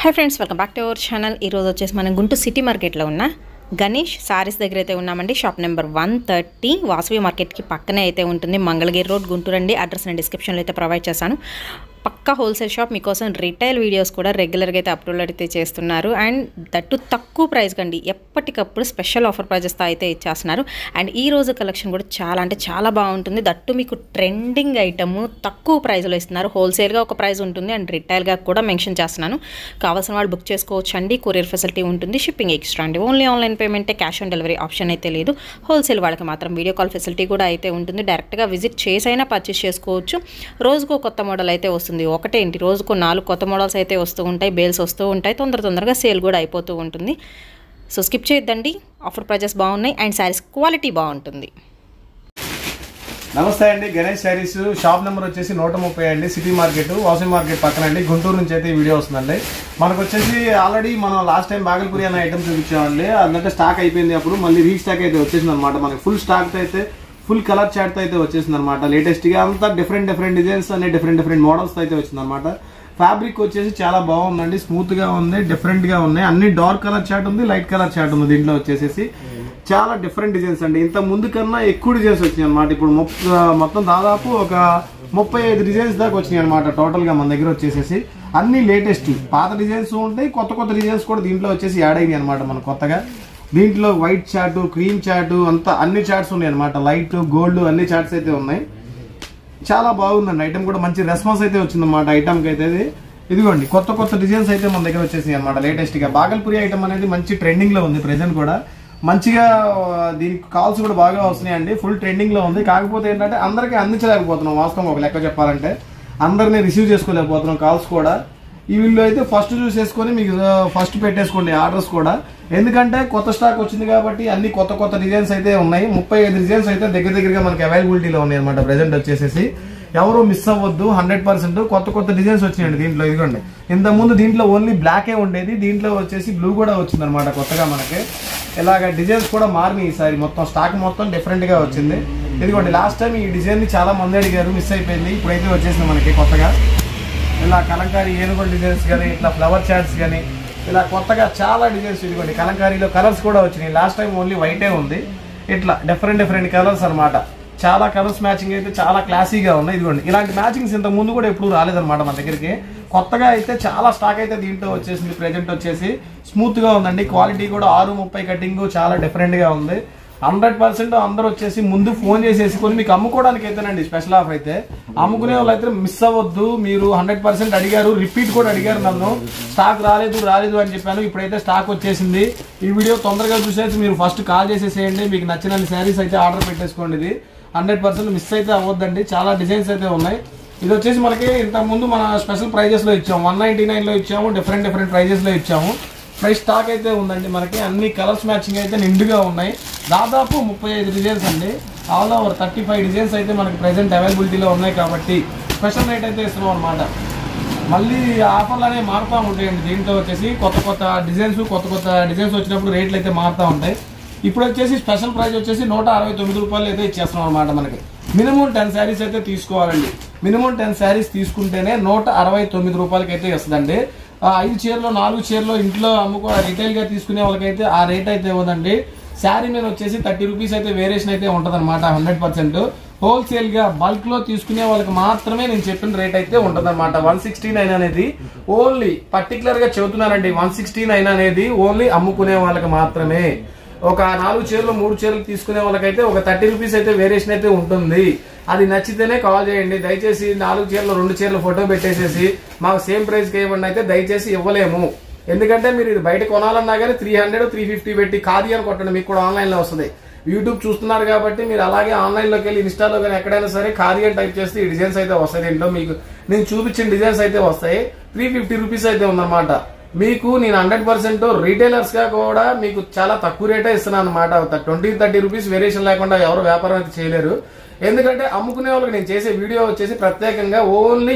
Hi friends welcome back to our channel मन Guntur city market उन्न गणेश सारीस दग्गर उन्नामंडी शॉप नंबर 130 वासवी मार्केट की पक्कने अयिते उंटुंदी मंगलगिरी रोड गुंटूर अंडी अड्रेस ने डिस्क्रिप्शन లో అయితే ప్రొవైడ్ చేశాను పక్కా హోల్సేల్ షాప్ మీకోసం రిటైల్ వీడియోస్ కూడా రెగ్యులర్ గా అయితే అప్లోడ్ అయితే చేస్తున్నారు అండ్ దట్టు తక్కువ ప్రైస్ కండి ఎప్పటికప్పుడు స్పెషల్ ఆఫర్ ప్రైజెస్ తో అయితే ఇచ్చేస్తున్నారు అండ్ ఈ రోజు కలెక్షన్ కూడా చాలా అంటే చాలా బాగుంటుంది దట్టు మీకు ట్రెండింగ్ ఐటమ్ తక్కువ ప్రైస్ లో ఇస్తున్నారు హోల్సేల్ గా ఒక ప్రైస్ ఉంటుంది అండ్ రిటైల్ గా కూడా మెన్షన్ చేస్తున్నాను కావాల్సిన వాళ్ళు బుక్ చేసుకోవచ్చు అండి కొరియర్ ఫెసిలిటీ ఉంటుంది షిప్పింగ్ ఎక్స్ట్రా అండి only online payment cash on delivery option అయితే లేదు హోల్సేల్ వాళ్ళకి మాత్రం వీడియో కాల్ ఫెసిలిటీ కూడా అయితే ఉంటుంది డైరెక్ట్ గా విజిట్ చేసైనా పర్చేస్ చేసుకోవచ్చు రోజుకో కొత్త మోడల్ అయితే ఒకటే ఏంటి రోజుకు 4 కొత్త మోడల్స్ అయితే వస్తూ ఉంటాయి బేల్స్ వస్తూ ఉంటాయి తొందరగా సేల్ కూడా అయిపోతూ ఉంటుంది సో స్కిప్ చేయొద్దండి ఆఫర్ ప్రైజెస్ బాగున్నాయి అండ్ సారీస్ క్వాలిటీ బాగుంటుంది నమస్తే అండి గణేష్ సారీస్ షాప్ నెంబర్ వచ్చేసి 130 అండి సిటీ మార్కెట్ వాసవి మార్కెట్ పక్కన అండి గుంటూరు నుంచి అయితే ఈ వీడియో వస్తుందండి మనకు వచ్చేసి ఆల్రెడీ మనం లాస్ట్ టైం బాగల్పూరి అనే ఐటమ్ చూపించామండి అదంతా స్టాక్ అయిపోయింది అప్పుడు మళ్ళీ రీస్టాక్ అయితే వచ్చేసింది అనమాట మనకి ఫుల్ స్టాక్ అయితే ఫుల్ కలర్ చార్ట్ అయితే వచ్చేసింది అనమాట లేటెస్ట్ గా అంతా డిఫరెంట్ డిజైన్స్ అనే డిఫరెంట్ మోడల్స్ అయితే వచ్చింది అనమాట ఫ్యాబ్రిక్ వచ్చేసి చాలా బాగుందండి స్మూత్ గా ఉంది డిఫరెంట్ గా ఉన్నాయి అన్ని డార్క్ కలర్ చార్ట్ ఉంది లైట్ కలర్ చార్ట్ ఉంది దీంట్లో వచ్చేసి చాలా డిఫరెంట్ డిజైన్స్ అండి ఇంత ముందు కన్నా ఎక్కువ డిజైన్స్ వచ్చినాయి అనమాట ఇప్పుడు మొత్తం దాదాపు ఒక 35 డిజైన్స్ దాకా వచ్చినాయి అనమాట టోటల్ గా మన దగ్గర వచ్చేసి అన్ని లేటెస్ట్ పాత డిజైన్స్ ఉంటాయి కొత్త డిజైన్స్ కూడా దీంట్లో వచ్చేసి యాడ్ అయినాయి అనమాట మన కొత్తగా దీంట్లో వైట్ చార్ట్ క్రీమ్ చార్ట్ అంతా అన్ని చార్ట్స్ ఉన్నాయి అనమాట లైట్ గోల్డ్ అన్ని చార్ట్స్ అయితే ఉన్నాయి చాలా బాగుందండి ఐటమ్ కూడా మంచి రెస్పాన్స్ అయితే వచ్చింది అనమాట ఐటమ్ కి అయితే ఇదిగోండి కొత్త డిజైన్స్ అయితే మన దగ్గర వచ్చేసి అనమాట లేటెస్ట్ గా బాగల్పూరి ఐటమ్ అనేది మంచి ట్రెండింగ్ లో ఉంది ప్రెసెంట్ కూడా మంచిగా దీనికి కాల్స్ కూడా బాగా వస్తున్నాయండి ఫుల్ ట్రెండింగ్ లో ఉంది కాకపోతే ఏంటంటే అందరికీ అందించలేకపోతున్నాం వాస్తవం ఒక లెక్క చెప్పాలంటే అందరినీ రిసీవ్ చేసుకోలేకపోతున్నాం కాల్స్ కూడా ఈ వీళ్ళు అయితే ఫస్ట్ చూసేసుకొని మీకు ఫస్ట్ పెట్టేసుకోండి ఆర్డర్స్ కూడా ఎందుకంటే కొత్త స్టాక్ వచ్చింది కాబట్టి అన్ని కొత్త డిజైన్స్ అయితే ఉన్నాయి 35 డిజైన్స్ అయితే దగ్గరగా మనకి అవైలబిలిటీలో ఉన్నాయి అనమాట ప్రెసెంట్ వచ్చేసి ఎవరు మిస్ అవ్వద్దు 100% కొత్త డిజైన్స్ వచ్చినాయండి దీంట్లో ఇదిగోండి ఇంతకుముందు దీంట్లో ఓన్లీ బ్లాకే ఉండేది దీంట్లో వచ్చేసి బ్లూ కూడా వచ్చింది అనమాట కొత్తగా మనకి ఇలాగ డిజైన్స్ కూడా మారినాయి ఈసారి మొత్తం స్టాక్ మొత్తం డిఫరెంట్ గా వచ్చింది ఇదిగోండి లాస్ట్ టైం ఈ డిజైన్ ని చాలా మంది అడిగారు మిస్ అయిపోయింది ఇప్పుడైతే వచ్చేసింది మనకి కొత్తగా ఇలా కలంకారీ ఏనుగోల్డ్ డిజైన్స్ కానీ ఇట్లా ఫ్లవర్ చార్ట్స్ కానీ ఇలా కొత్తగా చాలా డిజైన్స్ ఇదిగోండి కలంకారీలో కలర్స్ కూడా వచ్చినాయి లాస్ట్ టైం ఓన్లీ వైటే ఉంది ఇట్లా డిఫరెంట్ కలర్స్ అనమాట చాలా కలర్స్ మ్యాచింగ్ అయితే చాలా క్లాసీగా ఉన్నాయి ఇదిగోండి ఇలాంటి మ్యాచింగ్స్ ఇంత ముందు కూడా ఎప్పుడు రాలేదన్నమాట మన దగ్గరికి కొత్తగా అయితే చాలా స్టాక్ అయితే దీంట్లో వచ్చేసింది ప్రెజెంట్ వచ్చేసి స్మూత్ గా ఉందండి క్వాలిటీ కూడా 6:30 కటింగ్ చాలా డిఫరెంట్ గా ఉంది 100% అందరూ వచ్చేసి ముందు ఫోన్ చేసేసుకొని మీకు అమ్ముకోవడానికి అయితేనండి స్పెషల్ ఆఫర్ అయితే అమ్ముకునే వాళ్ళు అయితే మిస్ అవ్వద్దు మీరు 100% అడిగారు రిపీట్ కూడా అడిగారు నన్ను స్టాక్ రాలేదు అని చెప్పాను ఇప్పుడైతే స్టాక్ వచ్చేసింది ఈ వీడియో తొందరగా చూసేసి మీరు ఫస్ట్ కాల్ చేసేసేయండి మీకు నచ్చిన శారీస్ అయితే ఆర్డర్ పెట్టేసుకోండి ఇది 100% మిస్ అయితే అవ్వద్దండి చాలా డిజైన్స్ అయితే ఉన్నాయి ఇది వచ్చేసి మనకి ఇంతకు ముందు మన స్పెషల్ ప్రైజెస్ లో ఇచ్చాము 199 లో ఇచ్చాము డిఫరెంట్ ప్రైజెస్ లో ఇచ్చాము ప్రైస్ స్టాక్ అయితే ఉందండి మనకి అన్ని కలర్స్ మ్యాచింగ్ అయితే నిండుగా ఉన్నాయి దాదాపు 35 డిజైన్స్ అండి ఆల్ ఓవర్ 35 డిజైన్స్ అయితే మనకి ప్రెసెంట్ అవైలబిలిటీలో ఉన్నాయి కాబట్టి స్పెషల్ రేట్ అయితే ఇస్తున్నాం అనమాట మళ్ళీ ఆఫర్లు అనేవి మారుతూ ఉంటాయండి దీంట్లో వచ్చేసి కొత్త డిజైన్స్ డిజైన్స్ వచ్చినప్పుడు రేట్లు అయితే మారుతూ ఉంటాయి ఇప్పుడు వచ్చేసి స్పెషల్ ప్రైస్ వచ్చేసి 169 రూపాయలు అయితే ఇచ్చేస్తున్నాం అనమాట మనకి మినిమం 10 శారీస్ అయితే తీసుకోవాలండి మినిమం 10 శారీస్ తీసుకుంటేనే 169 రూపాయలకి అయితే వస్తుందండి 5 చీరలో 4 చీరలో ఇంట్లో రిటైల్ గా తీసుకునే వాళ్ళకైతే ఆ రేట్ అయితే ఇవ్వదండి శారీ మీద వచ్చేసి 30 రూపీస్ అయితే వేరియేషన్ అయితే ఉంటది అనమాట 100% హోల్సేల్ గా బల్క్ లో తీసుకునే వాళ్ళకి మాత్రమే నేను చెప్పిన రేట్ అయితే ఉంటది అనమాట 169 అనేది ఓన్లీ పర్టికులర్ గా చెబుతున్నానండి 169 అనేది ఓన్లీ అమ్ముకునే వాళ్ళకి మాత్రమే ఒక 4 చీరలు 3 చీరలు తీసుకునే వాళ్ళకైతే ఒక 30 రూపీస్ అయితే వేరియేషన్ అయితే ఉంటుంది అది నచ్చితేనే కాల్ చేయండి దయచేసి 4 చీరలు 2 చీరలు ఫోటో పెట్టేసేసి మాకు సేమ్ ప్రైస్ కి ఇవ్వండి అయితే దయచేసి ఇవ్వలేము ఎందుకంటే మీరు ఇది బయట కొనాలన్నా కానీ 300 350 పెట్టి ఖాదీ అని కొట్టండి మీకు కూడా ఆన్లైన్ లో వస్తుంది యూట్యూబ్ చూస్తున్నారు కాబట్టి మీరు అలాగే ఆన్లైన్ లోకి వెళ్ళి ఇన్స్టాలో కానీ ఎక్కడైనా సరే ఖాదీ అని టైప్ చేస్తే ఈ డిజైన్స్ అయితే వస్తాయి దీంట్లో మీకు నేను చూపించిన డిజైన్స్ అయితే వస్తాయి 350 రూపీస్ అయితే ఉందన్నమాట మీకు నేను 100% రీటైలర్స్ గా కూడా మీకు చాలా తక్కువ రేటే ఇస్తున్నాను అనమాట 20-30 రూపీస్ వేరియేషన్ లేకుండా ఎవరు వ్యాపారం అయితే చేయలేరు ఎందుకంటే అమ్ముకునే వాళ్ళకి నేను చేసే వీడియో వచ్చేసి ప్రత్యేకంగా ఓన్లీ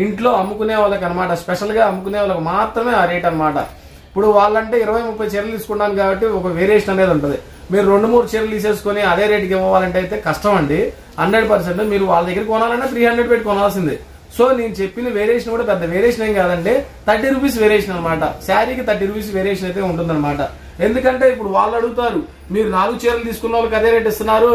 ఇంట్లో అమ్ముకునే వాళ్ళకి అనమాట స్పెషల్ గా అమ్ముకునే వాళ్ళకి మాత్రమే ఆ రేట్ అనమాట ఇప్పుడు వాళ్ళంటే 20-30 చీరలు తీసుకున్నాను కాబట్టి ఒక వేరియేషన్ అనేది ఉంటుంది మీరు 2-3 చీరలు తీసేసుకొని అదే రేటుకి ఇవ్వాలంటే అయితే కష్టం అండి 100% మీరు వాళ్ళ దగ్గర కొనాలంటే 300 పెట్టి కొనాల్సిందే సో నేను చెప్పిన వేరియేషన్ కూడా పెద్ద వేరియేషన్ ఏం కాదండి, 30 రూపీస్ వేరియేషన్ అనమాట. శారీకి 30 రూపీస్ వేరియేషన్ అయితే ఉంటుందన్నమాట. ఎందుకంటే ఇప్పుడు వాళ్ళు అడుగుతారు, మీరు 4 చీరలు తీసుకున్న వాళ్ళకి అదే రేట్ ఇస్తున్నారు,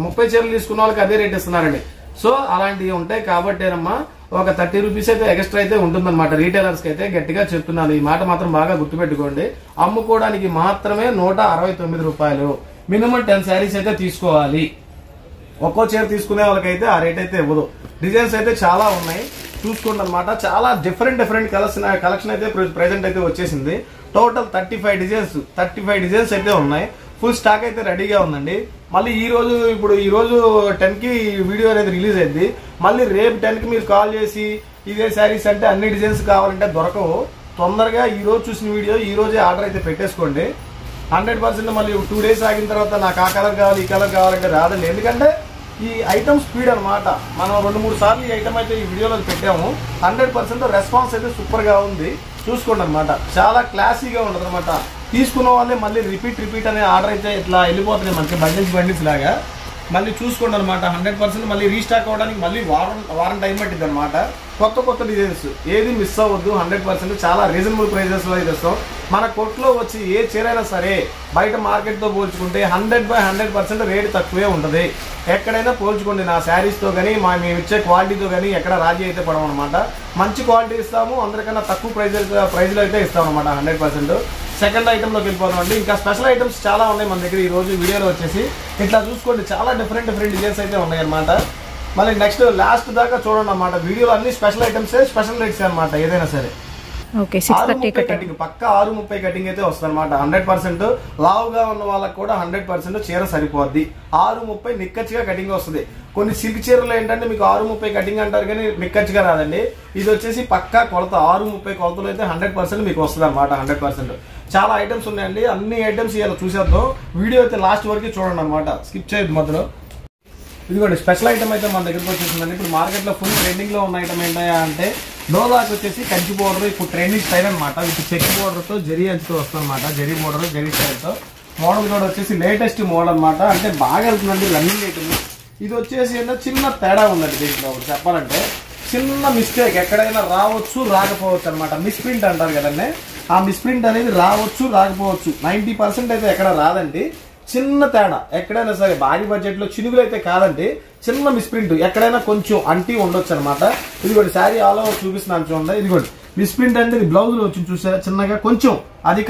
30 చీరలు తీసుకున్న వాళ్ళకి అదే రేట్ ఇస్తున్నారండి. సో అలాంటివి ఉంటాయి కాబట్టేనమ్మా ఒక 30 రూపీస్ అయితే ఎక్స్ట్రా అయితే ఉంటుందన్నమాట. రీటైలర్స్ కి అయితే గట్టిగా చెప్తున్నాను, ఈ మాట మాత్రం బాగా గుర్తుపెట్టుకోండి. అమ్ముకోవడానికి మాత్రమే 169 రూపాయలు. మినిమం 10 శారీస్ అయితే తీసుకోవాలి. ఒక్కో చీర తీసుకునే వాళ్ళకైతే ఆ రేట్ అయితే ఇవ్వదు. డిజైన్స్ అయితే చాలా ఉన్నాయి చూసుకోండి అనమాట. చాలా డిఫరెంట్ కలెక్షన్ అయితే ప్రెసెంట్ అయితే వచ్చేసింది. టోటల్ 35 డిజైన్స్ అయితే ఉన్నాయి. ఫుల్ స్టాక్ అయితే రెడీగా ఉందండి. మళ్ళీ ఈ రోజు 10 కి వీడియో అనేది రిలీజ్ అయింది. మళ్ళీ రేపు 10 కి మీరు కాల్ చేసి ఇదే శారీస్ అంటే అన్ని డిజైన్స్ కావాలంటే దొరకవు. తొందరగా ఈ రోజు చూసిన వీడియో ఈ రోజే ఆర్డర్ అయితే పెట్టేసుకోండి. 100% మళ్ళీ 2 డేస్ ఆగిన తర్వాత నాకు ఆ కలర్ కావాలి ఈ కలర్ కావాలంటే రాదండి. ఎందుకంటే ఈ ఐటమ్ స్పీడ్ అనమాట. మనం 2-3 సార్లు ఈ ఐటమ్ అయితే ఈ వీడియోలో పెట్టాము. 100% రెస్పాన్స్ అయితే సూపర్ గా ఉంది. చూసుకోండి అనమాట. చాలా క్లాసీగా ఉంటుంది అనమాట. తీసుకున్న వాళ్ళే మళ్ళీ రిపీట్ అనే ఆర్డర్ అయితే ఇట్లా వెళ్ళిపోతున్నాయి మనకి బండిల్స్ లాగా. మళ్ళీ చూసుకోండి అనమాట. 100% మళ్ళీ రీస్టాక్ అవ్వడానికి మళ్ళీ వారం టైం పట్టింది అనమాట. కొత్త డిజైన్స్ ఏది మిస్ అవ్వద్దు. 100% చాలా రీజనబుల్ ప్రైజెస్ లో అయితే ఇస్తాం. మన కొట్లో వచ్చి ఏ చీరైనా సరే బయట మార్కెట్ తో పోల్చుకుంటే 100% రేట్ తక్కువే ఉంటుంది. ఎక్కడైనా పోల్చుకోండి. నా శారీస్ తో కానీ మేము ఇచ్చే క్వాలిటీతో కానీ ఎక్కడ రాజీ అయితే పడము అనమాట. మంచి క్వాలిటీ ఇస్తాము, అందరికన్నా తక్కువ ప్రైజ్ లో అయితే ఇస్తాం అనమాట 100%. సెకండ్ ఐటమ్ లోకి వెళ్ళిపోతాం అండి. ఇంకా స్పెషల్ ఐటమ్స్ చాలా ఉన్నాయి మన దగ్గర. ఈ రోజు వీడియోలో వచ్చేసి ఇట్లా చూసుకోండి, చాలా డిఫరెంట్ డిజైన్స్ అయితే ఉన్నాయి అనమాట. మళ్ళీ నెక్స్ట్ లాస్ట్ దాకా చూడండి అన్నమాట. వీడియోలో అన్ని స్పెషల్ ఐటమ్స్, స్పెషల్ రేట్స్ అనమాట. ఏదైనా సరే 6:30 కటింగ్, పక్క 6:30 కటింగ్ అయితే వస్తుంది అనమాట. 100% లావుగా ఉన్న వాళ్ళకి కూడా 100% చీర సరిపోద్ది. 6:30 నిక్కచ్చిగా కటింగ్ వస్తుంది. కొన్ని సిల్క్ చీరలు ఏంటంటే మీకు 6:30 కటింగ్ అంటారు కానీ నిక్కచ్చిగా రాదండి. ఇది వచ్చేసి పక్కా కొలత 6:30 కొలతలు అయితే 100% మీకు వస్తుంది అనమాట. 100% చాలా ఐటమ్స్ ఉన్నాయండి. అన్ని ఐటమ్స్ ఇలా చూసేద్దాం. వీడియో అయితే లాస్ట్ వరకు చూడండి అనమాట, స్కిప్ చేయొద్దు మధ్యలో. ఇదిగోండి స్పెషల్ ఐటమ్ అయితే మన దగ్గరకు వచ్చేసిందండి. ఇప్పుడు మార్కెట్ లో ఫుల్ ట్రెండింగ్ లో ఉన్న ఐటమ్ ఏంటంటే అంటే డోలాకి వచ్చేసి కంచి బోర్డర్. ఇప్పుడు ట్రెండింగ్ స్టైల్ అనమాట. ఇప్పుడు చెక్ బోర్డర్ తో జరీ అంచుతో వస్తుంది అనమాట. జరీ బోర్డర్ జరీ స్టైల్ తో మోడల్ కూడా వచ్చేసి లేటెస్ట్ మోడల్ అనమాట. అంటే బాగా వెళ్తుందండి రన్నింగ్ ఐటమ్. ఇది వచ్చేసి ఏంటో చిన్న తేడా ఉందండి దీంట్లో చెప్పాలంటే. చిన్న మిస్టేక్ ఎక్కడైనా రావచ్చు రాకపోవచ్చు అనమాట. మిస్ప్రింట్ అంటారు కదండి. ఆ మిస్ప్రింట్ అనేది రావచ్చు రాకపోవచ్చు. 90% అయితే ఎక్కడ రాదండి. చిన్న తేడా ఎక్కడైనా సరే భారీ బడ్జెట్ లో చినుగులు అయితే కాదండి. చిన్న మిస్ప్రింట్ ఎక్కడైనా కొంచెం అంటీ ఉండొచ్చు అనమాట. ఇదిగోండి శారీ ఆల్ ఓవర్ చూపిస్తున్నాను చూడండి. ఇదిగోండి మిస్ప్రింట్ అంటే ఇది బ్లౌజ్ లో వచ్చి చూసారా చిన్నగా కొంచెం అది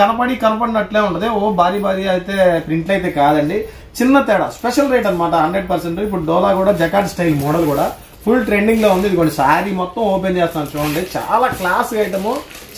కనపడినట్లే ఉంటది. భారీ అయితే ప్రింట్లు అయితే కాదండి. చిన్న తేడా, స్పెషల్ రేట్ అనమాట 100%. ఇప్పుడు డోలా కూడా జకార్డ్ స్టైల్ మోడల్ కూడా ఫుల్ ట్రెండింగ్ లో ఉంది. ఇదిగోండి శారీ మొత్తం ఓపెన్ చేస్తాను చూడండి. చాలా క్లాస్ ఐటమ్,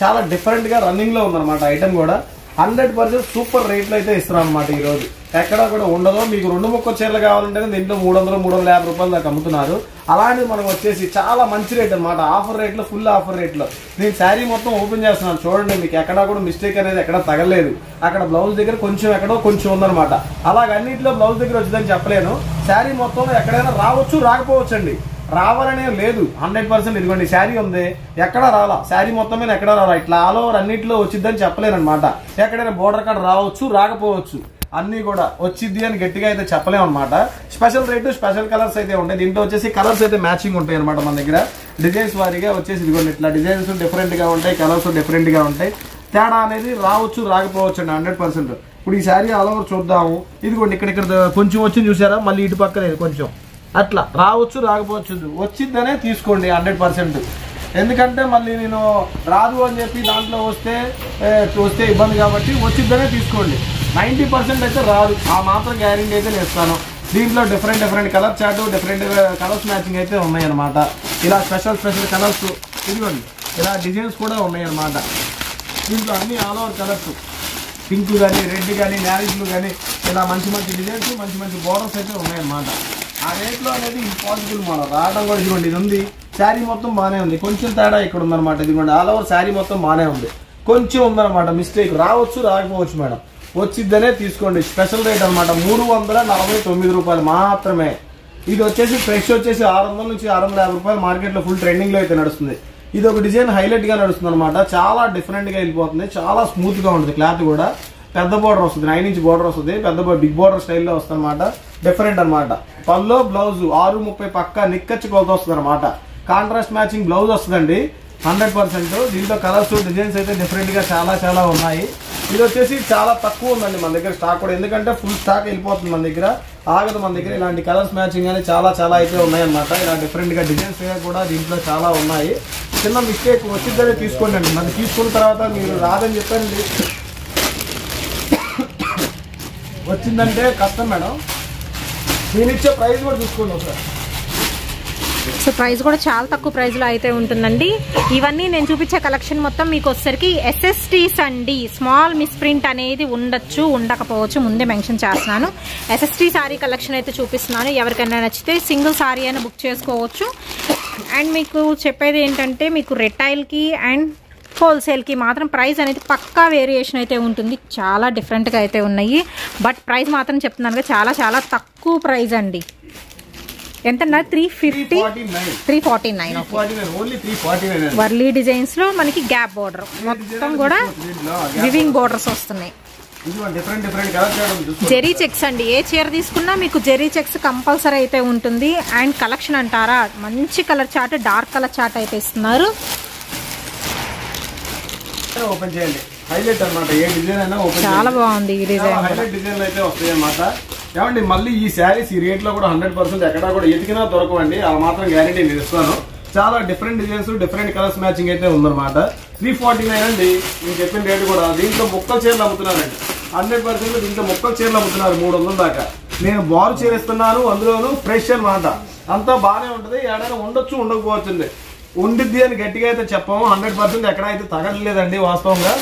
చాలా డిఫరెంట్ గా రన్నింగ్ లో ఉందన్నమాట. ఐటమ్ కూడా 100% సూపర్ రేట్ లో అయితే ఇస్తున్నాం అనమాట. ఈ రోజు ఎక్కడా కూడా ఉండదు. మీకు 2 ముక్కల చీరలు కావాలంటే దీంట్లో 300-350 రూపాయల దాకా అమ్ముతున్నారు. అలాంటి మనం వచ్చేసి చాలా మంచి రేట్ అనమాట. ఆఫర్ రేట్ లో, ఫుల్ ఆఫర్ రేట్ లో నేను శారీ మొత్తం ఓపెన్ చేస్తున్నాను చూడండి. మీకు ఎక్కడా కూడా మిస్టేక్ అనేది ఎక్కడ తగలేదు. అక్కడ బ్లౌజ్ దగ్గర కొంచెం ఎక్కడో కొంచెం ఉందనమాట. అలాగే అన్నింటిలో బ్లౌజ్ దగ్గర వచ్చిందని చెప్పలేను. శారీ మొత్తంలో ఎక్కడైనా రావచ్చు రాకపోవచ్చు అండి. రావాలనే లేదు 100%. ఇదిగోండి శారీ ఉంది, ఎక్కడా రాలా. శారీ మొత్తం మీద ఎక్కడా రాలా. ఇట్లా ఆల్ ఓవర్ అన్నింటిలో వచ్చిద్దని చెప్పలేను అనమాట. ఎక్కడైనా బోర్డర్ కాడ రావచ్చు రాకపోవచ్చు, అన్ని కూడా వచ్చిద్ది అని గట్టిగా అయితే చెప్పలేము అనమాట. స్పెషల్ రేటు, స్పెషల్ కలర్స్ అయితే ఉంటాయి. దీంట్లో వచ్చేసి కలర్స్ అయితే మ్యాచింగ్ ఉంటాయి అనమాట మన దగ్గర. డిజైన్స్ వారీగా వచ్చేసి ఇదిగోండి ఇట్లా డిజైన్స్ డిఫరెంట్ గా ఉంటాయి, కలర్స్ డిఫరెంట్ గా ఉంటాయి. తేడా అనేది రావచ్చు రాకపోవచ్చు అండి 100%. ఇప్పుడు ఈ శారీ ఆల్ ఓవర్ చూద్దాము. ఇదిగోండి ఇక్కడ కొంచెం వచ్చింది చూసారా, మళ్ళీ ఇటు పక్కన కొంచెం అట్లా రావచ్చు రాకపోవచ్చు. వచ్చిద్దనే తీసుకోండి 100%. ఎందుకంటే మళ్ళీ నేను రాదు అని చెప్పి దాంట్లో వస్తే ఇబ్బంది కాబట్టి వచ్చిద్దనే తీసుకోండి. 90% అయితే రాదు, ఆ మాత్రం గ్యారెంటీ అయితే నేను ఇస్తాను. దీంట్లో different colour chart, different colours matching అయితే ఉన్నాయన్నమాట. ఇలా స్పెషల్ కలర్స్ ఇదిగోండి ఇలా డిజైన్స్ కూడా ఉన్నాయన్నమాట. దీంట్లో అన్ని ఆల్ ఓవర్ కలర్స్, పింక్ కానీ, రెడ్ కానీ, నేవీ బ్లూ కానీ ఇలా మంచి డిజైన్స్, మంచి బోర్డర్స్ అయితే ఉన్నాయన్నమాట. ఆ రేట్లో అనేది ఇంపాసిబుల్ మనం రావడం కూడా. ఇదిగోండి ఇది ఉంది, శారీ మొత్తం బాగానే ఉంది. కొంచెం తేడా ఇక్కడ ఉందన్నమాట. ఇదిగోండి ఆల్ ఓవర్ శారీ మొత్తం బాగానే ఉంది. కొంచెం ఉందన్నమాట మిస్టేక్. రావచ్చు రాకపోవచ్చు మేడం. వచ్చిద్దనే తీసుకోండి. స్పెషల్ రేట్ అనమాట. 349 రూపాయలు మాత్రమే. ఇది వచ్చేసి ఫ్రెష్ వచ్చేసి 600 నుంచి 650 రూపాయలు మార్కెట్ లో ఫుల్ ట్రెండింగ్ లో అయితే నడుస్తుంది. ఇది ఒక డిజైన్ హైలైట్ గా నడుస్తుంది అనమాట. చాలా డిఫరెంట్ గా వెళ్ళిపోతుంది. చాలా స్మూత్ గా ఉంటుంది. క్లాత్ కూడా పెద్ద బోర్డర్ వస్తుంది, 9 ఇంచ్ బోర్డర్ వస్తుంది. పెద్ద బిగ్ బోర్డర్ స్టైల్లో వస్తుంది అనమాట. డిఫరెంట్ అనమాట. పల్లో బ్లౌజ్ 6:30 పక్క నిక్కచ్చి కొలత వస్తుంది అనమాట. కాంట్రాస్ట్ మ్యాచింగ్ బ్లౌజ్ వస్తుందండి 100%. దీంట్లో కలర్స్ డిజైన్స్ అయితే డిఫరెంట్ గా చాలా చాలా ఉన్నాయి. ఇది వచ్చేసి చాలా తక్కువ ఉందండి మన దగ్గర స్టాక్ కూడా, ఎందుకంటే ఫుల్ స్టాక్ వెళ్ళిపోతుంది మన దగ్గర, ఆగదు మన దగ్గర. ఇలాంటి కలర్స్ మ్యాచింగ్ అని చాలా చాలా అయితే ఉన్నాయన్నమాట. ఇలా డిఫరెంట్ గా డిజైన్స్ కూడా దీంట్లో చాలా ఉన్నాయి. చిన్న మిస్టేక్ వచ్చిందనే తీసుకోండి అండి, మరి తీసుకున్న తర్వాత మీరు రాదని చెప్పండి వచ్చిందంటే కష్టం మేడం. నేను ఇచ్చే ప్రైస్ కూడా చూసుకోండి ఒకసారి. సో ప్రైస్ కూడా చాలా తక్కువ ప్రైస్లో అయితే ఉంటుందండి. ఇవన్నీ నేను చూపించే కలెక్షన్ మొత్తం మీకు వచ్చేసరికి ఎస్ఎస్టీస్ అండి. స్మాల్ మిస్ప్రింట్ అనేది ఉండొచ్చు, ఉండకపోవచ్చు, ముందే మెన్షన్ చేస్తున్నాను. ఎస్ఎస్టీ సారీ కలెక్షన్ అయితే చూపిస్తున్నాను. ఎవరికైనా నచ్చితే సింగిల్ సారీ అయినా బుక్ చేసుకోవచ్చు. అండ్ మీకు చెప్పేది ఏంటంటే మీకు రిటైల్కి అండ్ హోల్సేల్కి మాత్రం ప్రైస్ అనేది పక్కా వేరియేషన్ అయితే ఉంటుంది. చాలా డిఫరెంట్గా అయితే ఉన్నాయి. బట్ ప్రైస్ మాత్రం చెప్తున్నాను చాలా చాలా తక్కువ ప్రైస్ అండి. ఎంత 349 వర్లీ డిజైన్స్ లో మనకి గ్యాప్ బోర్డర్ మొత్తం కూడా వివింగ్ బోర్డర్స్ వస్తున్నాయి. జెరీ చెక్స్ అండి, ఏ చీర తీసుకున్నా మీకు జెరీ చెక్స్ కంపల్సరీ అయితే ఉంటుంది. అండ్ కలెక్షన్ అంటారా, మంచి colour chart, dark colour chart అయితే ఇస్తున్నారు. ఓపెన్ చేయండి, హైలైట్ అన్నమాట. ఏ డిజైన్ అయినా ఓపెన్ చాలా బాగుంది ఈ డిజైన్, హైలైట్ డిజైన్ అయితే వస్తాయి అన్నమాట. ఏమండి మళ్ళీ ఈ శారీస్ ఈ రేట్ లో కూడా 100% ఎక్కడా కూడా ఎతికినా దొరకవండి, ఆ మాత్రం గ్యారెంటీ నేను ఇస్తాను. చాలా different designs, different colours matching అయితే ఉందన్నమాట. 349 అండి నేను చెప్పిన రేటు కూడా. దీంట్లో ముక్కల చీరలు అమ్ముతున్నారండి 100%. దీంట్లో ముక్కల చీరలు అమ్ముతున్నారు 300 దాకా. నేను బారు చీర ఇస్తున్నాను, అందులోనూ ఫ్రెష్ అన్నమాట. అంతా బాగానే ఉంటుంది, ఏడైనా ఉండొచ్చు ఉండకపోవచ్చు, ఉండిద్ది అని గట్టిగా అయితే చెప్పాము. 100% ఎక్కడ అయితే తగలలేదండి, వాస్తవంగా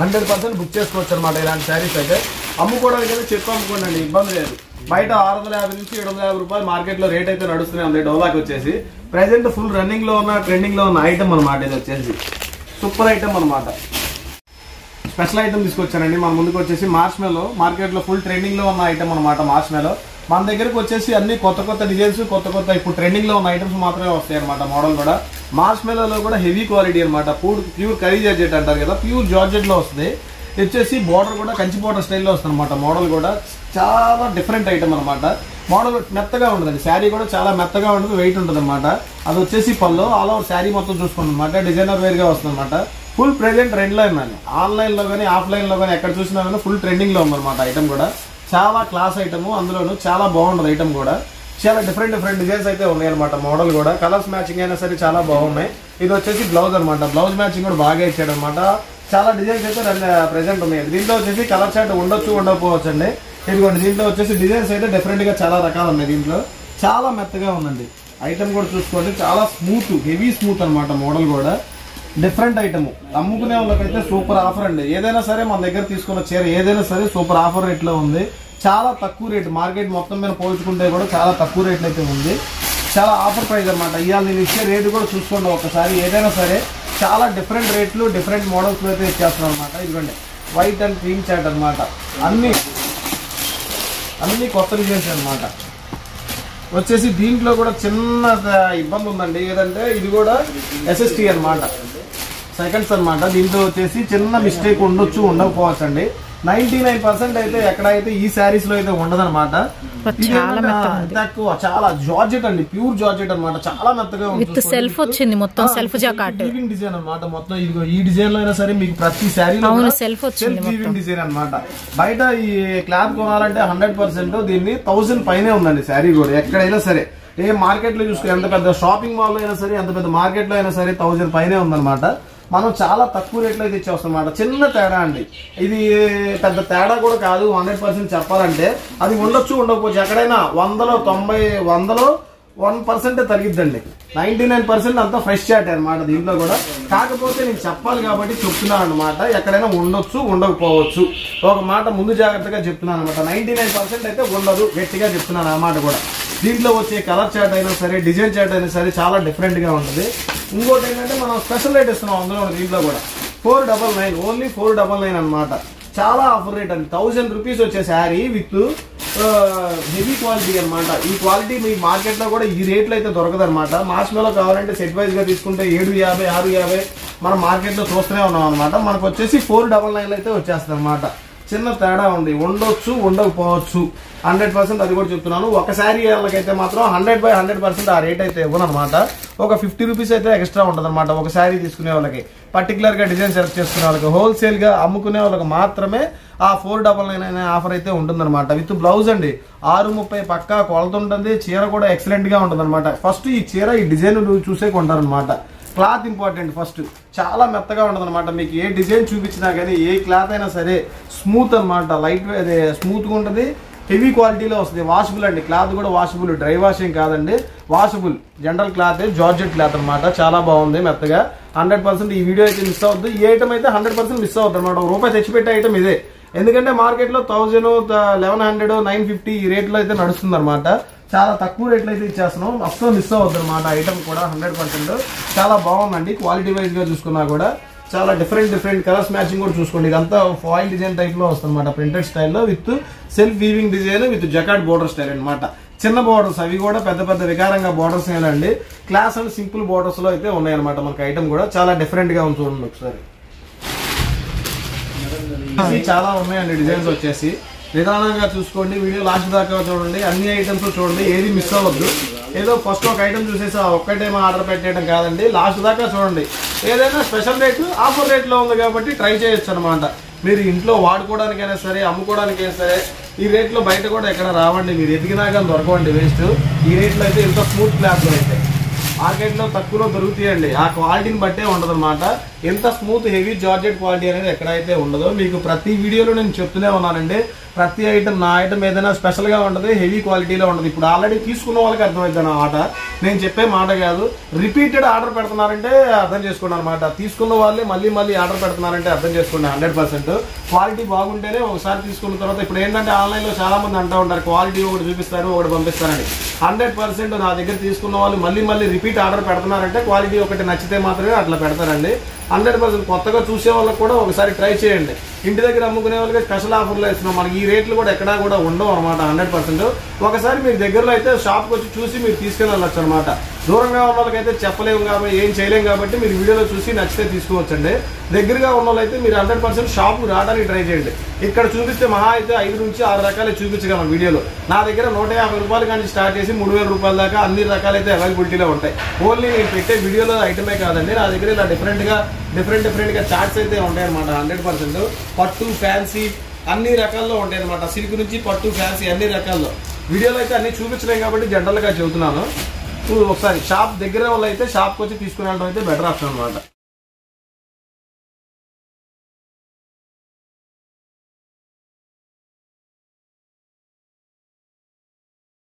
100% బుక్ చేసుకోవచ్చు అనమాట. ఇలాంటి శారీస్ అయితే అమ్ముకోవడానికి అయితే చెప్పు అమ్ముకోండి, ఇబ్బంది లేదు. బయట 650 నుంచి 750 రూపాయలు మార్కెట్ లో రేట్ అయితే నడుస్తూనే ఉంది. డోలాకి వచ్చేసి ప్రెసెంట్ ఫుల్ రన్నింగ్ లో ఉన్న, ట్రెండింగ్ లో ఉన్న ఐటమ్ అనమాట. ఇది వచ్చేసి సూపర్ ఐటమ్ అనమాట. స్పెషల్ ఐటమ్ తీసుకొచ్చానండి మన ముందుకు. వచ్చేసి మార్ష్మెలో మార్కెట్ లో ఫుల్ ట్రెండింగ్ లో ఉన్న ఐటమ్ అనమాట. మార్ష్మెలో మన దగ్గరకు వచ్చేసి అన్ని కొత్త కొత్త డిజైన్స్, కొత్త కొత్త ఇప్పుడు ట్రెండింగ్ లో ఉన్న ఐటమ్స్ మాత్రమే వస్తాయి అనమాట. మోడల్ కూడా మార్ష్మెలో కూడా హెవీ క్వాలిటీ అనమాట. ప్యూర్ కరీ జార్జెట్ అంటారు కదా, ప్యూర్ జార్జెట్ లో వస్తుంది. వచ్చేసి బోర్డర్ కూడా కంచి బోర్డర్ స్టైల్లో వస్తుంది అనమాట. మోడల్ కూడా చాలా డిఫరెంట్ ఐటమ్ అనమాట. మోడల్ మెత్తగా ఉంటుందండి, శారీ కూడా చాలా మెత్తగా ఉంటుంది, వెయిట్ ఉంటుంది అనమాట. అది వచ్చేసి పళ్ళు ఆల్ ఓవర్ శారీ మొత్తం చూసుకోండి అనమాట. డిజైనర్ వేర్ గా వస్తుంది అనమాట. ఫుల్ ప్రెజెంట్ ట్రెండ్ లో ఉందండి, ఆన్లైన్ లో కానీ ఆఫ్లైన్ లో కానీ ఎక్కడ చూసినా కానీ ఫుల్ ట్రెండింగ్ లో ఉందన్నమాట. ఐటమ్ కూడా చాలా క్లాస్ ఐటమ్, అందులోనూ చాలా బాగుంటుంది ఐటమ్ కూడా. చాలా డిఫరెంట్ డిఫరెంట్ డిజైన్స్ అయితే ఉన్నాయి అనమాట. మోడల్ కూడా కలర్స్ మ్యాచింగ్ అయినా సరే చాలా బాగున్నాయి. ఇది వచ్చేసి బ్లౌజ్ అనమాట. బ్లౌజ్ మ్యాచింగ్ కూడా బాగా ఇచ్చాడు అనమాట. చాలా డిజైన్స్ అయితే ప్రెసెంట్ ఉన్నాయి. దీంట్లో వచ్చేసి కలర్ చార్ట్ ఉండొచ్చు ఉండకపోవచ్చు అండి. ఇదిగోండి దీంట్లో వచ్చేసి డిజైన్స్ అయితే డిఫరెంట్ గా చాలా రకాలు ఉన్నాయి. దీంట్లో చాలా మెత్తగా ఉందండి ఐటమ్ కూడా చూసుకోండి. చాలా స్మూత్, హెవీ స్మూత్ అనమాట. మోడల్ కూడా డిఫరెంట్ ఐటమ్. అమ్ముకునే వాళ్ళకైతే సూపర్ ఆఫర్ అండి. ఏదైనా సరే మన దగ్గర తీసుకున్న చీర ఏదైనా సరే సూపర్ ఆఫర్ రేట్ లో ఉంది. చాలా తక్కువ రేటు, మార్కెట్ మొత్తం మీద పోల్చుకుంటే కూడా చాలా తక్కువ రేట్లు అయితే ఉంది. చాలా ఆఫర్ ప్రైస్ అనమాట. ఇవాళ నేను ఇచ్చే రేటు కూడా చూసుకోండి ఒకసారి. ఏదైనా సరే చాలా డిఫరెంట్ రేట్లు, డిఫరెంట్ మోడల్స్ అయితే ఇచ్చేస్తున్నాం అనమాట. ఇదిగోండి వైట్ అండ్ క్రీమ్ చాట్ అనమాట. అన్ని కొత్త డిజైన్స్ అనమాట. వచ్చేసి దీంట్లో కూడా చిన్న ఇబ్బంది ఉందండి. ఏదంటే ఇది కూడా ఎస్ఎస్టీ అనమాట, సెకండ్స్ అనమాట. దీంట్లో వచ్చేసి చిన్న మిస్టేక్ ఉండొచ్చు ఉండకపోవచ్చు అండి. 99% అయితే ఎక్కడైతే ఈ శారీస్ లో అయితే ఉండదన్నమాట. తక్కువ, చాలా జార్జెట్ అండి, ప్యూర్ జార్జెట్ అనమాట. చాలా మెత్తగా ఉంటుంది. సెల్ఫ్ వచ్చింది మొత్తం, సెల్ఫ్ జాకార్డ్ వీవింగ్ డిజైన్ అనమాట. మొత్తం ఇదిగో ఈ డిజైన్ లో అయినా సరే మీకు ప్రతి శారీలో సెల్ఫ్ వచ్చింది, వీవింగ్ డిజైన్ అనమాట. బయట ఈ క్లాత్ కొనాలంటే 100% దీన్ని 1000 పైనే ఉందండి శారీ కూడా. ఎక్కడైనా సరే ఏ మార్కెట్ లో చూసుకుని, ఎంత పెద్ద షాపింగ్ మాల్ లో అయినా సరే, ఎంత పెద్ద మార్కెట్ లో అయినా సరే 1000 పైనే ఉందన్నమాట. మనం చాలా తక్కువ రేట్లో అయితే ఇచ్చేస్తాం అన్నమాట. చిన్న తేడా అండి, ఇది పెద్ద తేడా కూడా కాదు. 100% చెప్పాలంటే అది ఉండొచ్చు ఉండకపోవచ్చు. ఎక్కడైనా 100లో 1% తగ్గిద్దండి. 99% అంతా ఫ్రెష్ చాట్ అనమాట దీంట్లో కూడా. కాకపోతే నేను చెప్పాలి కాబట్టి చెప్తున్నాను అనమాట. ఎక్కడైనా ఉండొచ్చు ఉండకపోవచ్చు, ఒక మాట ముందు జాగ్రత్తగా చెప్తున్నాను అనమాట. 99% అయితే ఉండదు, గట్టిగా చెప్తున్నాను అన్నమాట కూడా. దీంట్లో వచ్చే కలర్ చాట్ అయినా సరే, డిజైన్ చాట్ అయినా సరే చాలా డిఫరెంట్ గా ఉంటుంది. ఇంకోటి ఏంటంటే మనం స్పెషల్ రేట్ ఇస్తున్నాం అందులో. దీంట్లో కూడా 499, ఓన్లీ 499 అనమాట. చాలా ఆఫర్ రేట్ అండి. 1000 రూపీస్ వచ్చే శారీ విత్ హెవీ క్వాలిటీ అనమాట. ఈ క్వాలిటీ మీ మార్కెట్ లో కూడా ఈ రేట్లు అయితే దొరకదు అనమాట. మార్ష్మెలో కావాలంటే సెట్ వైజ్ గా తీసుకుంటే 750, 650 మనం మార్కెట్ లో చూస్తూనే ఉన్నాం అనమాట. మనకు వచ్చేసి 499 అయితే వచ్చేస్తుంది అనమాట. చిన్న తేడా ఉంది, ఉండొచ్చు ఉండకపోవచ్చు 100%. అది కూడా చెప్తున్నాను. ఒక శారీ వాళ్ళకైతే మాత్రం 100/100% ఆ రేట్ అయితే ఇవ్వను అనమాట. ఒక 50 రూపీస్ అయితే ఎక్స్ట్రా ఉంటుంది అనమాట ఒక శారీ తీసుకునే వాళ్ళకి. పర్టికులర్ గా డిజైన్ సెలెక్ట్ చేసుకునే వాళ్ళకి, హోల్సేల్ గా అమ్ముకునే వాళ్ళకి మాత్రమే ఆ 499 ఆఫర్ అయితే ఉంటుందన్నమాట. విత్ బ్లౌజ్ అండి 630 పక్కా కొలత ఉంటుంది. చీర కూడా ఎక్సలెంట్ గా ఉంటుంది అనమాట. ఫస్ట్ ఈ చీర ఈ డిజైన్ చూసే కొంటారనమాట. Cloth important. ఫస్ట్ చాలా మెత్తగా ఉంటుంది అనమాట. మీకు ఏ డిజైన్ చూపించినా కానీ ఏ క్లాత్ అయినా సరే స్మూత్ అనమాట. లైట్ అదే స్మూత్ గా ఉంటుంది, హెవీ క్వాలిటీలో వస్తుంది. వాషబుల్ అండి, క్లాత్ కూడా వాషబుల్, డ్రై వాషింగ్ కాదండి, washable general cloth, georgette cloth అనమాట. చాలా బాగుంది మెత్తగా. 100% ఈ వీడియో అయితే మిస్ అవుతుంది. ఈ ఐటమ్ అయితే 100% మిస్ అవుతుంది అనమాట. ₹1 తెచ్చిపెట్టే ఐటమ్ ఇదే. ఎందుకంటే మార్కెట్లో 1000, 1100, 950 ఈ రేట్లో అయితే నడుస్తుంది అనమాట. చాలా తక్కువ రేట్లో అయితే ఇచ్చేస్తున్నాం. అస్సలు మిస్ అవుతుంది అనమాట. ఐటమ్ కూడా 100% చాలా బాగుందండి. క్వాలిటీ వైజ్ గా చూసుకున్నా కూడా చాలా డిఫరెంట్ కలర్స్ మ్యాచింగ్ కూడా చూసుకోండి. ఇదంతా ఫాయిల్ డిజైన్ టైప్ లో వస్తుంది అనమాట. ప్రింటెడ్ స్టైల్లో with self weaving design with jacquard border style అనమాట. చిన్న బోర్డర్స్, అవి కూడా పెద్ద వికారంగా బోర్డర్స్ ఏనండి. క్లాస్ అండ్ సింపుల్ బోర్డర్స్ లో అయితే ఉన్నాయన్నమాట. మనకి ఐటమ్ కూడా చాలా డిఫరెంట్ గా ఉంది. చూడండి ఒకసారి, చాలా ఉన్నాయండి డిజైన్స్ వచ్చేసి. నిదానంగా చూసుకోండి, వీడియో లాస్ట్ దాకా చూడండి, అన్ని ఐటమ్స్ చూడండి, ఏది మిస్ అవ్వద్దు. ఏదో ఫస్ట్ ఒక ఐటమ్ చూసేసి ఒక్కటేమో ఆర్డర్ పెట్టేయడం కాదండి, లాస్ట్ దాకా చూడండి. ఏదైనా స్పెషల్ రేట్ ఆఫర్ రేట్లో ఉంది కాబట్టి ట్రై చేయొచ్చు అనమాట. మీరు ఇంట్లో వాడుకోవడానికైనా సరే, అమ్ముకోవడానికైనా సరే ఈ రేట్లో బయట కూడా ఎక్కడ రావండి. మీరు ఎదిగినా కానీ దొరకవండి వేస్ట్. ఈ రేట్లో అయితే ఇంత స్మూత్ క్లాత్లో అయితే మార్కెట్లో తక్కువలో దొరుకుతాయండి. ఆ క్వాలిటీని బట్టే ఉండదు అనమాట. ఎంత స్మూత్ హెవీ జార్జెట్ క్వాలిటీ అనేది ఎక్కడైతే ఉండదో. మీకు ప్రతి వీడియోలో నేను చెప్తూనే ఉన్నానండి, ప్రతి ఐటమ్ నా ఐటమ్ ఏదైనా స్పెషల్గా ఉంటుంది, హెవీ క్వాలిటీలో ఉంటుంది. ఇప్పుడు ఆల్రెడీ తీసుకున్న వాళ్ళకి అర్థమవుతుంది మాట, నేను చెప్పే మాట కాదు. రిపీటెడ్ ఆర్డర్ పెడుతున్నారంటే అర్థం చేసుకోండి అనమాట. తీసుకున్న వాళ్ళే మళ్ళీ ఆర్డర్ పెడుతున్నారంటే అర్థం చేసుకోండి. 100% క్వాలిటీ బాగుంటేనే ఒకసారి తీసుకున్న తర్వాత. ఇప్పుడు ఏంటంటే ఆన్లైన్లో చాలా మంది అంటూ ఉంటారు, క్వాలిటీ ఒకటి చూపిస్తారు ఒకటి పంపిస్తారని. 100% నా దగ్గర తీసుకున్న వాళ్ళు మళ్ళీ రిపీట్ ఆర్డర్ పెడుతున్నారంటే క్వాలిటీ ఒకటి నచ్చితే మాత్రమే అట్లా పెడతారండి. 100% కొత్తగా చూసే వాళ్ళకి కూడా ఒకసారి ట్రై చేయండి. ఇంటి దగ్గర అమ్ముకునే వాళ్ళకి స్పెషల్ ఆఫర్లో ఇస్తున్నాం. మనకి ఈ రేట్లు కూడా ఎక్కడా కూడా ఉండవు అనమాట. 100% ఒకసారి మీరు దగ్గరలో అయితే షాప్కి వచ్చి చూసి మీరు తీసుకెళ్ళి వెళ్ళొచ్చు అనమాట. దూరంగా ఉన్న వాళ్ళకైతే చెప్పలేము కాబట్టి, ఏం చేయలేము కాబట్టి మీరు వీడియోలో చూసి నచ్చితే తీసుకోవచ్చండి. దగ్గరగా ఉన్న వాళ్ళైతే మీరు 100% షాప్కి రావడానికి ట్రై చేయండి. ఇక్కడ చూపిస్తే మహా అయితే 5 నుంచి 6 రకాలు చూపించగలం వీడియోలో. నా దగ్గర 150 రూపాయలు కానీ స్టార్ట్ చేసి 3000 రూపాయల దాకా అన్ని రకాలైతే అవైలబిలిటీలో ఉంటాయి. ఓన్లీ నేను పెట్టే వీడియోలో ఐటమే కాదండి, నా దగ్గర ఇలా డిఫరెంట్ గా చార్ట్స్ అయితే ఉంటాయి అనమాట. 100% పట్టు, ఫ్యాన్సీ అన్ని రకాల్లో ఉంటాయి అనమాట. సిల్క్ నుంచి పట్టు, ఫ్యాన్సీ అన్ని రకాల్లో. వీడియోలో అయితే అన్ని చూపించలేం కాబట్టి జనరల్ గా చెబుతున్నాను. ఒకసారి షాప్ దగ్గర వాళ్ళు అయితే షాప్కి వచ్చి తీసుకునే అయితే బెటర్ ఆప్షన్ అనమాట.